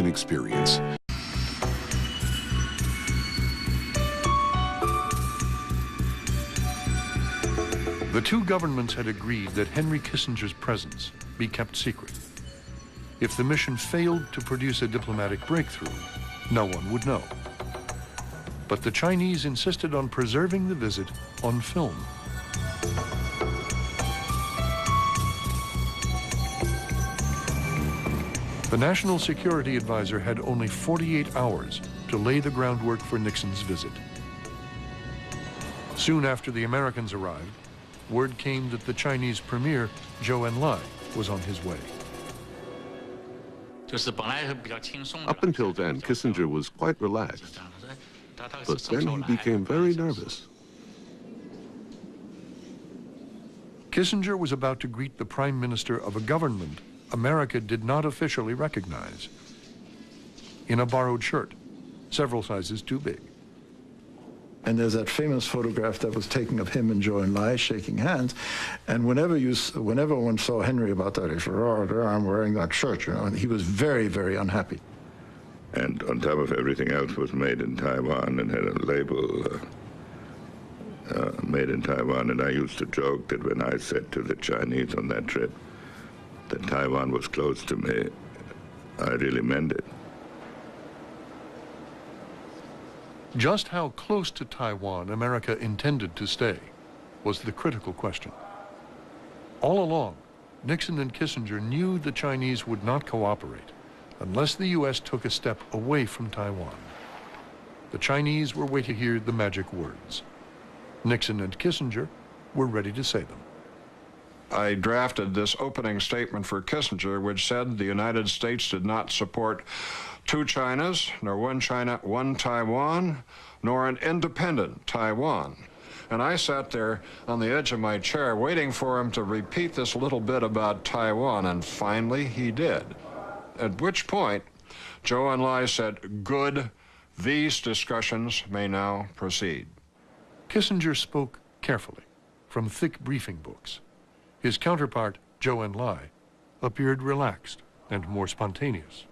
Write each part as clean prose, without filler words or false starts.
experience. The two governments had agreed that Henry Kissinger's presence be kept secret. If the mission failed to produce a diplomatic breakthrough, no one would know. But the Chinese insisted on preserving the visit on film. The National Security Advisor had only 48 hours to lay the groundwork for Nixon's visit. Soon after the Americans arrived, word came that the Chinese premier, Zhou Enlai, was on his way. Up until then, Kissinger was quite relaxed. But then he became very nervous. Kissinger was about to greet the prime minister of a government America did not officially recognize. In a borrowed shirt, several sizes too big. And there's that famous photograph that was taken of him and Zhou Enlai shaking hands. And whenever one saw Henry about that, he said, "Oh, there, I'm wearing that shirt," you know. And he was very, very unhappy. And on top of everything else was made in Taiwan and had a label made in Taiwan. And I used to joke that when I said to the Chinese on that trip that Taiwan was close to me, I really meant it. Just how close to Taiwan America intended to stay was the critical question. All along, Nixon and Kissinger knew the Chinese would not cooperate unless the U.S. took a step away from Taiwan. The Chinese were waiting to hear the magic words. Nixon and Kissinger were ready to say them. I drafted this opening statement for Kissinger, which said the United States did not support two Chinas, nor one China, one Taiwan, nor an independent Taiwan. And I sat there on the edge of my chair waiting for him to repeat this little bit about Taiwan, and finally he did. At which point, Zhou Enlai said, "Good, these discussions may now proceed." Kissinger spoke carefully from thick briefing books. His counterpart, Zhou Enlai, appeared relaxed and more spontaneous.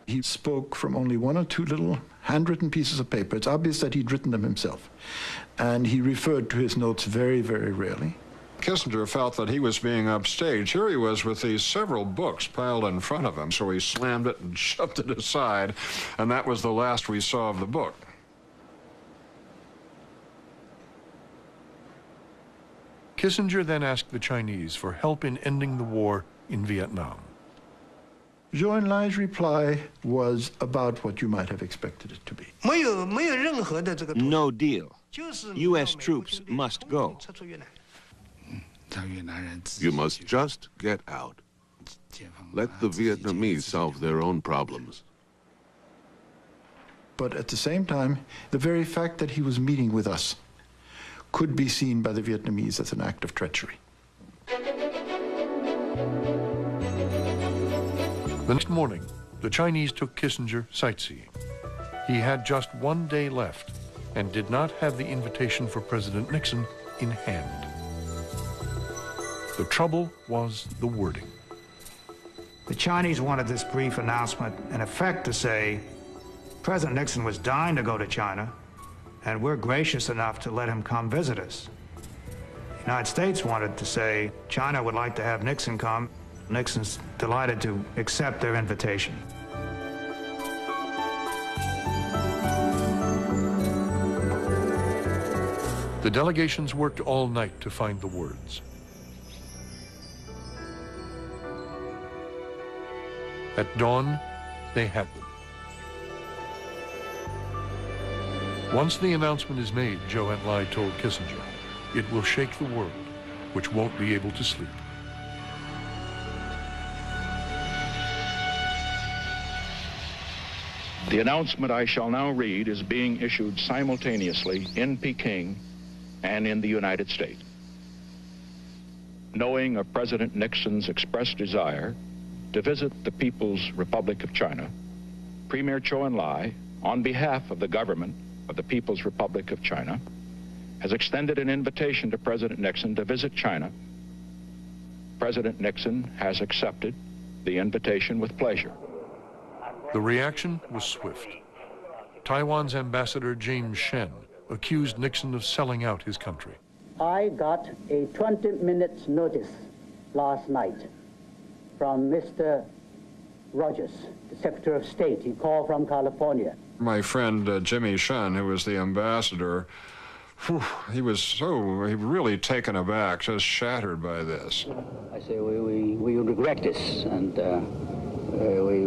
He spoke from only one or two little handwritten pieces of paper. It's obvious that he'd written them himself. And he referred to his notes very, very rarely. Kissinger felt that he was being upstaged. Here he was with these several books piled in front of him, so he slammed it and shoved it aside, and that was the last we saw of the book. Kissinger then asked the Chinese for help in ending the war in Vietnam. Zhou Enlai's reply was about what you might have expected it to be. No deal. U.S. troops must go. You must just get out. Let the Vietnamese solve their own problems. But at the same time, the very fact that he was meeting with us could be seen by the Vietnamese as an act of treachery. The next morning, the Chinese took Kissinger sightseeing. He had just one day left and did not have the invitation for President Nixon in hand. The trouble was the wording. The Chinese wanted this brief announcement, in effect, to say, President Nixon was dying to go to China, and we're gracious enough to let him come visit us. The United States wanted to say, China would like to have Nixon come. Nixon's delighted to accept their invitation. The delegations worked all night to find the words. At dawn, they had them. Once the announcement is made, Zhou Enlai told Kissinger, it will shake the world, which won't be able to sleep. The announcement I shall now read is being issued simultaneously in Peking and in the United States. Knowing of President Nixon's expressed desire to visit the People's Republic of China, Premier Zhou Enlai, on behalf of the government of the People's Republic of China, has extended an invitation to President Nixon to visit China. President Nixon has accepted the invitation with pleasure. The reaction was swift. Taiwan's ambassador, James Shen, accused Nixon of selling out his country. I got a 20-minute notice last night from Mr. Rogers, the Secretary of State. He called from California. My friend Jimmy Shen, who was the ambassador, he was really taken aback, just shattered by this. I say we regret this, and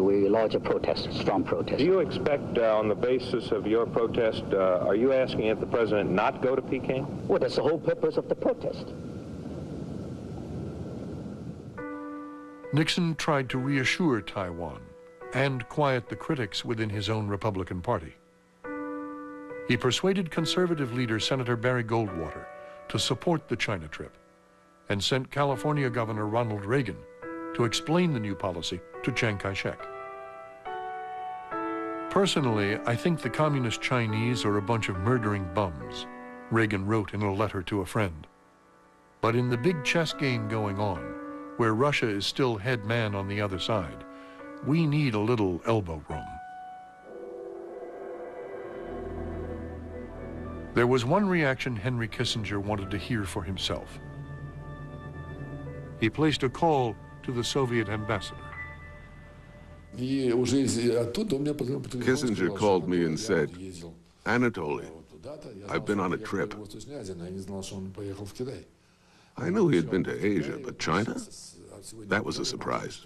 we lodge a protest, a strong protest. Do you expect, on the basis of your protest, are you asking if the president not go to Peking? Well, that's the whole purpose of the protest. Nixon tried to reassure Taiwan and quiet the critics within his own Republican Party. He persuaded conservative leader Senator Barry Goldwater to support the China trip and sent California Governor Ronald Reagan to explain the new policy to Chiang Kai-shek. Personally, I think the communist Chinese are a bunch of murdering bums, Reagan wrote in a letter to a friend. But in the big chess game going on, where Russia is still head man on the other side, we need a little elbow room. There was one reaction Henry Kissinger wanted to hear for himself. He placed a call to the Soviet ambassador. Kissinger called me and said, Anatoly, I've been on a trip. I knew he had been to Asia, but China? That was a surprise.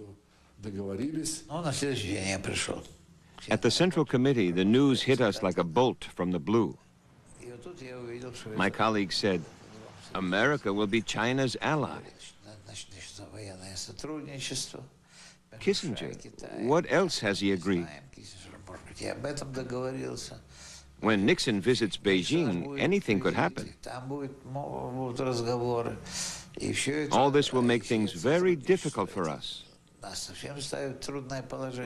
At the Central Committee, the news hit us like a bolt from the blue. My colleague said, America will be China's ally. Kissinger, what else has he agreed? When Nixon visits Beijing, anything could happen. All this will make things very difficult for us.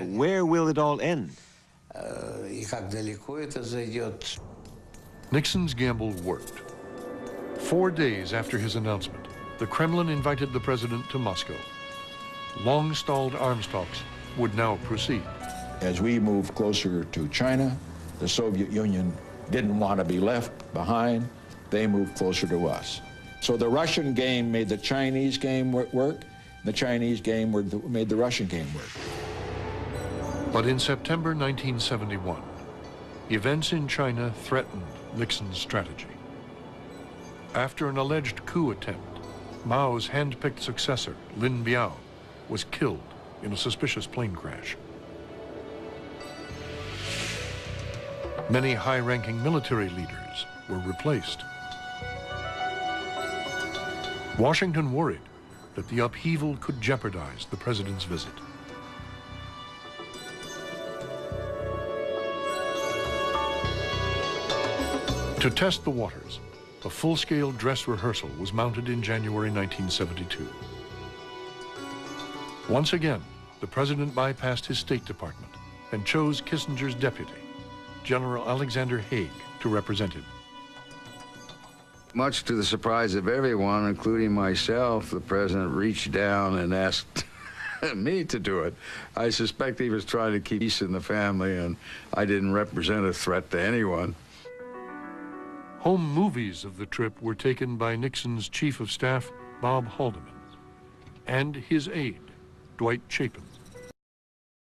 Where will it all end? Nixon's gamble worked. 4 days after his announcement, the Kremlin invited the president to Moscow. Long-stalled arms talks would now proceed. As we moved closer to China, the Soviet Union didn't want to be left behind. They moved closer to us. So the Russian game made the Chinese game work. The Chinese game made the Russian game work. But in September 1971, events in China threatened Nixon's strategy. After an alleged coup attempt, Mao's hand-picked successor, Lin Biao, was killed in a suspicious plane crash. Many high-ranking military leaders were replaced. Washington worried that the upheaval could jeopardize the president's visit. To test the waters, a full-scale dress rehearsal was mounted in January 1972. Once again, the president bypassed his State Department and chose Kissinger's deputy, General Alexander Haig, to represent him. Much to the surprise of everyone, including myself, the president reached down and asked me to do it. I suspect he was trying to keep peace in the family, and I didn't represent a threat to anyone. Home movies of the trip were taken by Nixon's chief of staff, Bob Haldeman, and his aide, Dwight Chapin.